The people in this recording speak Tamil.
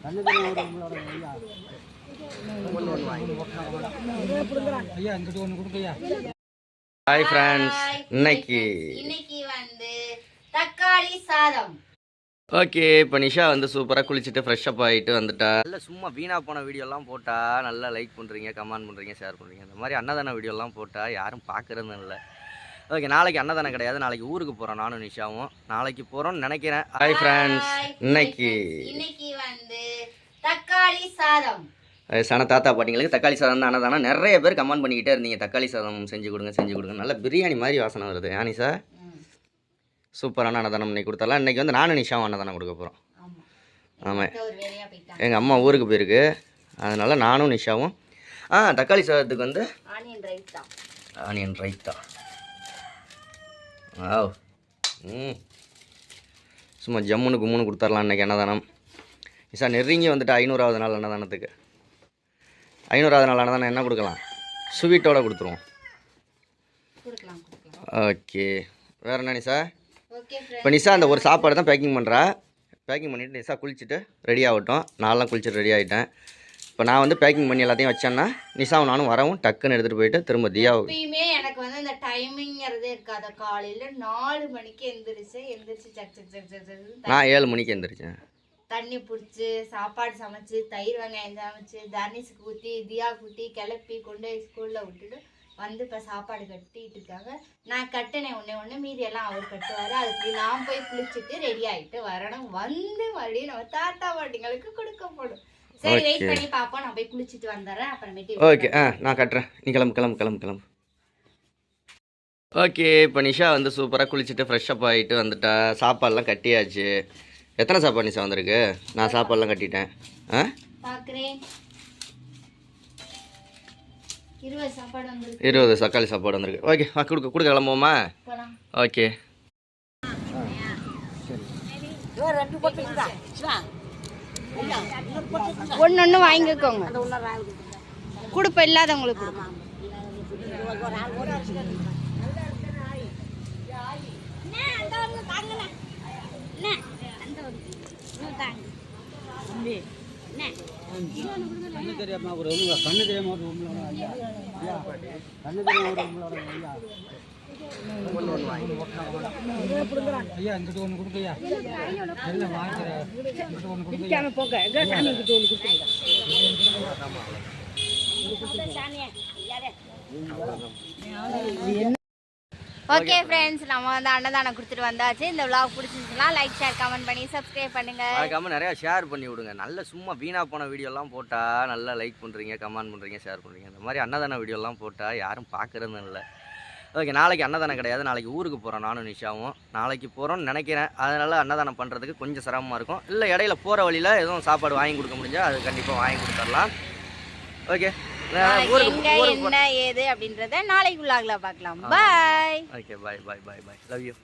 ஹாய் ஃப்ரெண்ட்ஸ், இன்னைக்கு வந்து தக்காளி சாதம். ஓகே, இப்போ நிஷா வந்து சூப்பராக குளிச்சுட்டு ஃப்ரெஷ்அப் ஆகிட்டு வந்துட்டா. நல்ல சும்மா வீணாக போன வீடியோலாம் போட்டால் நல்லா லைக் பண்ணுறீங்க, கமெண்ட் பண்ணுறீங்க, ஷேர் பண்ணுறீங்க. இந்த மாதிரி அன்னதான வீடியோலாம் போட்டால் யாரும் பார்க்குறது இல்லை. ஓகே, நாளைக்கு அன்னதானம் கிடையாது, நாளைக்கு ஊருக்கு போகிறோம் நானும் நிஷாவும். நாளைக்கு போகிறோம்னு நினைக்கிறேன். ஹாய் ஃப்ரெண்ட்ஸ், இன்னைக்கு வந்து தக்காளி சாதம். சன தாத்தா பாட்டிங்களுக்கு தக்காளி சாதம் தான் அன்னதானம். நிறைய பேர் கமெண்ட் பண்ணிக்கிட்டே இருந்தீங்க தக்காளி சாதம் செஞ்சு கொடுங்க. நல்ல பிரியாணி மாதிரி வாசனை வருது. யானி சார் சூப்பரான அன்னதானம் இன்னைக்கு கொடுத்தாலாம். இன்றைக்கி வந்து நானும் நிஷாவும் அன்னதானம் கொடுக்க போகிறோம். ஆமாம், எங்கள் அம்மா ஊருக்கு போயிருக்கு, அதனால் நானும் நிஷாவும் தக்காளி சாதத்துக்கு வந்து ஆனியன் ரைத்தா. சும்மா ஜம்முன்னு கும்முன்னு கொடுத்துர்லாம் இன்றைக்கி அன்னதானம். நிஷா நெருங்கி வந்துட்டு 500வது நாள் அன்னதானத்துக்கு. 500வது நாள் அன்னதானம் என்ன கொடுக்கலாம்? ஸ்வீட்டோட கொடுத்துருவோம். ஓகே, வேறு என்ன நிஷா? இப்போ நிஷா அந்த ஒரு சாப்பாடு தான் பேக்கிங் பண்ணுறா. பேக்கிங் பண்ணிவிட்டு நிஷா குளிச்சுட்டு ரெடி ஆகட்டும். நான்லாம் குளிச்சுட்டு ரெடி ஆகிட்டேன். இப்போ நான் வந்து பேக்கிங் பண்ணி எல்லாத்தையும் வச்சேன்னா நிஷாவும் நானும் வரவும் டக்குன்னு எடுத்துகிட்டு போயிட்டு திரும்ப தியாவும். எப்பயுமே எனக்கு வந்து இந்த டைமிங்கிறதே இருக்காது. காலையில் 4 மணிக்கு எந்திரிச்சு நான் 7 மணிக்கு எந்திரிச்சேன். தண்ணி பிடிச்சி சாப்பாடு சமைச்சு தயிர் வெங்காயம் சமைச்சு தர்னிஸுக்கு ஊற்றி தியா கூட்டி கிளப்பி கொண்டு போய் ஸ்கூலில் விட்டுட்டு வந்து இப்போ சாப்பாடு கட்டிட்டு இருக்காங்க. நான் கட்டினேன் ஒன்று மீதி எல்லாம் அவர் கட்டுவார். அதுக்கு நான் போய் குளிச்சுட்டு ரெடி ஆகிட்டு வரணும். வந்து மறுபடியும் நம்ம தாத்தா பாட்டிங்களுக்கு கொடுக்கப்படும். சரி, வெயிட் பண்ணி பார்ப்போம். நான் போய் குளிச்சுட்டு வந்துடுறேன் அப்புறமேட்டு. ஓகே, நான் கட்டுறேன். நீ கிளம்பு. ஓகே, இப்போ நிஷா வந்து சூப்பராக குளிச்சுட்டு ஃப்ரெஷ்அப் ஆகிட்டு வந்துட்டா. சாப்பாடெலாம் கட்டியாச்சு. எத்தனை சாப்பாடு நிஷா வந்திருக்கு? நான் சாப்பாடெலாம் கட்டிட்டேன். பார்க்குறேன் 20 சாப்பாடு வந்துருக்கு. 20 தக்காளி சாப்பாடு வந்திருக்கு. ஓகே, கொடுக்க கிளம்புவோமா? ஓகே, ஒன்று வாங்கிக்கோங்க. கொடுப்ப இல்லாதவங்களுக்கு கண்ணு தெரியாம ஒரு கண்ணு தெரியாம ஐயா இங்கிட்ட ஒன்று கொடுக்கையா எல்லாம் வாங்கிக்கிறேன். ஓகே ஃப்ரெண்ட்ஸ், நம்ம வந்து அன்னதானம் கொடுத்துட்டு வந்தாச்சு. இந்த விளாக் பிடிச்சிருந்துச்சுன்னா லைக், ஷேர், கமெண்ட் பண்ணி சப்ஸ்கிரைப் பண்ணுங்க. மறக்காம நிறையா ஷேர் பண்ணி விடுங்க. நல்ல சும்மா வீணாக போன வீடியோலாம் போட்டால் நல்லா லைக் பண்ணுறீங்க, கமெண்ட் பண்ணுறீங்க, ஷேர் பண்ணுறீங்க. இந்த மாதிரி அன்னதான வீடியோலாம் போட்டால் யாரும் பார்க்குறது இல்லை. ஓகே, நாளைக்கு அன்னதானம் கிடையாது, நாளைக்கு ஊருக்கு போகிறோம் நானும் நிஷாவும். நாளைக்கு போகிறோம்னு நினைக்கிறேன். அதனால் அன்னதானம் பண்ணுறதுக்கு கொஞ்சம் சிரமமாக இருக்கும். இல்லை இடையில போகிற வழியில் எதுவும் சாப்பாடு வாங்கி கொடுக்க முடிஞ்சால் அது கண்டிப்பாக வாங்கி கொடுத்துடலாம். ஓகே, என்ன ஏது அப்படின்றத நாளைக்கு விளாக்ல பார்க்கலாம். Bye. Okay, bye. Love you.